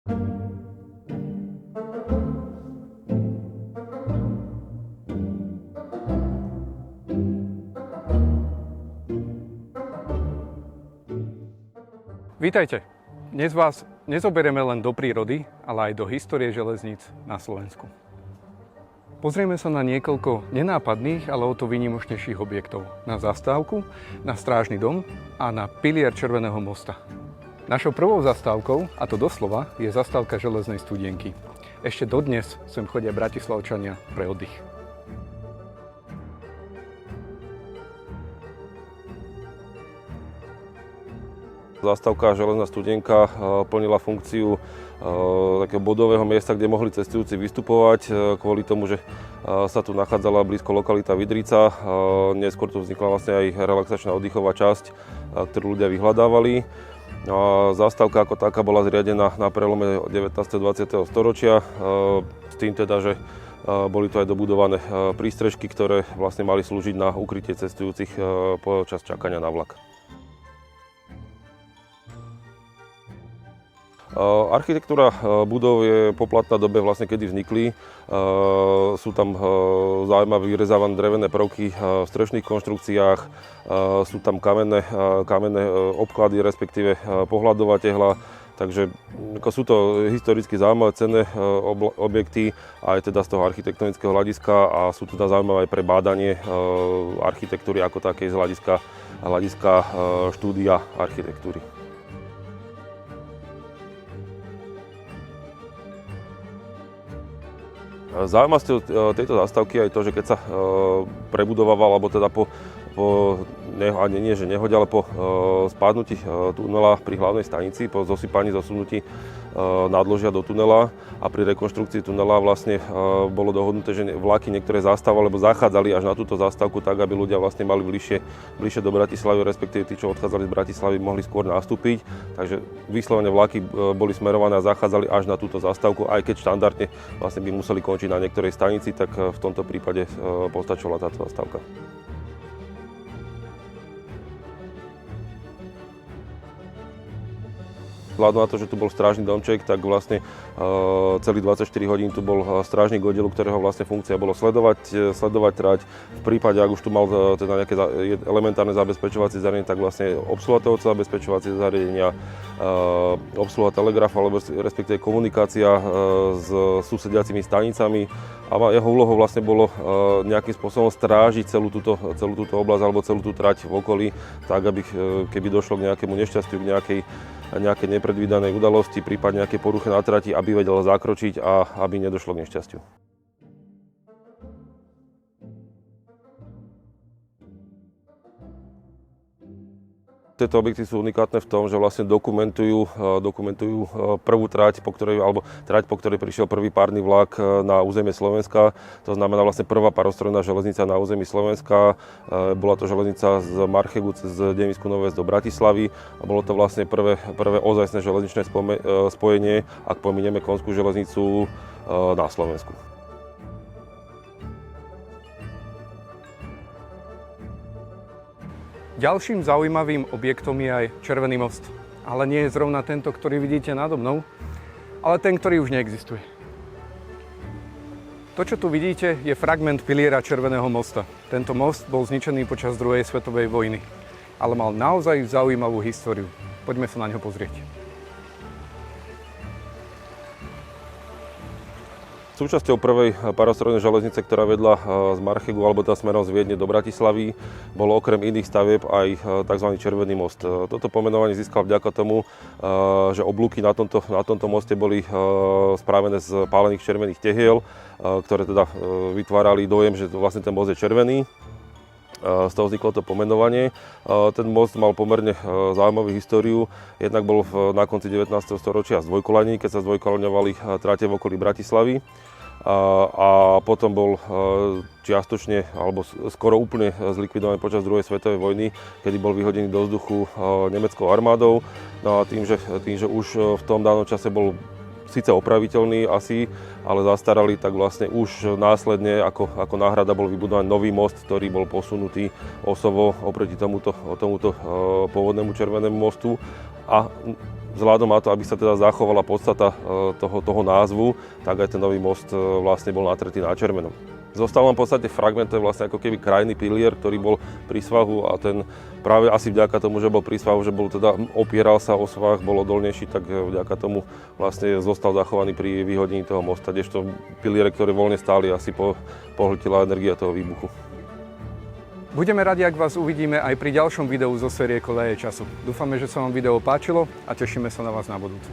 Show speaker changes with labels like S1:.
S1: Vítajte. Dnes vás nezoberieme len do prírody, ale aj do histórie železníc na Slovensku. Pozrieme sa na niekoľko nenápadných, ale o to výnimočnejších objektov. Na zastávku, na Strážny dom a na pilier Červeného mosta. Našou prvou zastávkou, a to doslova, je zastávka železnej studienky. Ešte dodnes sem chodia Bratislavčania pre oddych.
S2: Zastávka Železná studienka plnila funkciu takého bodového miesta, kde mohli cestujúci vystupovať kvôli tomu, že sa tu nachádzala blízko lokalita Vydrica. Neskôr tu vznikla vlastne aj relaxačná oddychová časť, ktorú ľudia vyhľadávali. Zastávka ako taká bola zriadená na prelome 19. a 20. storočia s tým teda, že boli tu aj dobudované prístrežky, ktoré vlastne mali slúžiť na ukrytie cestujúcich počas čakania na vlak. Architektúra budov je poplatná dobe, vlastne kedy vznikli. Sú tam zaujímavé vyrezávané drevené prvky v strešných konštrukciách, sú tam kamenné obklady, respektíve pohľadová tehla. Takže sú to historicky zaujímavé cenné objekty aj teda z toho architektonického hľadiska a sú teda zaujímavé aj pre bádanie architektúry ako takej z hľadiska štúdia architektúry. Zaujímavosťou tejto zastávky je to, že keď sa prebudovával, alebo teda po spadnutí tunela pri hlavnej stanici, po zosypaní, zosunutí nádložia do tunela a pri rekonštrukcii tunela vlastne bolo dohodnuté, že vlaky niektoré zastávali alebo zachádzali až na túto zastávku tak, aby ľudia vlastne mali bližšie do Bratislavy, respektíve tí, čo odchádzali z Bratislavy, mohli skôr nastúpiť. Takže vyslovene vlaky boli smerované a zachádzali až na túto zastávku, aj keď štandardne vlastne by museli končiť na niektorej stanici, tak v tomto prípade postačovala táto zastávka. Vzhľadom na to, že tu bol strážny domček, tak vlastne celých 24 hodín tu bol strážnik oddielu, ktorého vlastne funkcia bolo sledovať trať. V prípade, ak už tu mal teda nejaké elementárne zabezpečovacie zariadenie, tak vlastne obsluha tohoto zabezpečovacie zariadenia, obsluha telegrafu, alebo respektíve komunikácia s susediacimi stanicami. A jeho úlohou vlastne bolo nejakým spôsobom strážiť celú túto oblasť alebo celú tú trať v okolí, tak aby keby došlo k nejakému nešťastiu, k nejakej nepredvídanej udalosti, prípadne nejaké poruche na trati, aby vedel zakročiť a aby nedošlo k nešťastiu. Tieto objekty sú unikátne v tom, že vlastne dokumentujú prvú trať, po ktorej prišiel prvý párny vlak na územie Slovenska. To znamená vlastne prvá parostrojná železnica na území Slovenska. Bola to železnica z Marchegu cez Denisku Nové do Bratislavy a bolo to vlastne prvé ozajstné železničné spojenie, ak pominieme Konskú železnicu na Slovensku.
S1: Ďalším zaujímavým objektom je aj Červený most. Ale nie je zrovna tento, ktorý vidíte nado mnou, ale ten, ktorý už neexistuje. To, čo tu vidíte, je fragment piliera Červeného mosta. Tento most bol zničený počas druhej svetovej vojny, ale mal naozaj zaujímavú históriu. Poďme sa na ňo pozrieť.
S2: Súčasťou prvej parostrojnej železnice, ktorá vedla z Marchegu alebo teda smerom z Viedne do Bratislavy, bolo okrem iných stavieb aj tzv. Červený most. Toto pomenovanie získal vďaka tomu, že oblúky na tomto moste boli spravené z pálených červených tehiel, ktoré teda vytvárali dojem, že vlastne ten most je červený. Z toho vzniklo to pomenovanie. Ten most mal pomerne zaujímavú históriu. Jednak bol na konci 19. storočia zdvojkoľajný, keď sa zdvojkoľaňovali tráte v okolí Bratislavy. A potom bol čiastočne alebo skoro úplne zlikvidovaný počas druhej svetovej vojny, kedy bol vyhodený do vzduchu nemeckou armádou. No a tým, že už v tom danom čase bol síce opraviteľný asi, ale zastarali, tak vlastne už následne ako náhrada bol vybudovaný nový most, ktorý bol posunutý osovo oproti tomuto pôvodnému červenému mostu. A vzhľadom na to, aby sa teda zachovala podstata toho názvu, tak aj ten nový most vlastne bol natretý na červenom. Zostal nám v podstate fragment, to je vlastne ako keby krajný pilier, ktorý bol pri svahu a ten práve asi vďaka tomu, že bol pri svahu, že bol teda opieral sa o svah, bol odolnejší, tak vďaka tomu vlastne zostal zachovaný pri vyhodení toho mosta, kdežto piliere, ktoré voľne stáli, asi pohltila energia toho výbuchu.
S1: Budeme radi, ak vás uvidíme aj pri ďalšom videu zo série Koľaje času. Dúfame, že sa vám video páčilo a tešíme sa na vás na budúce.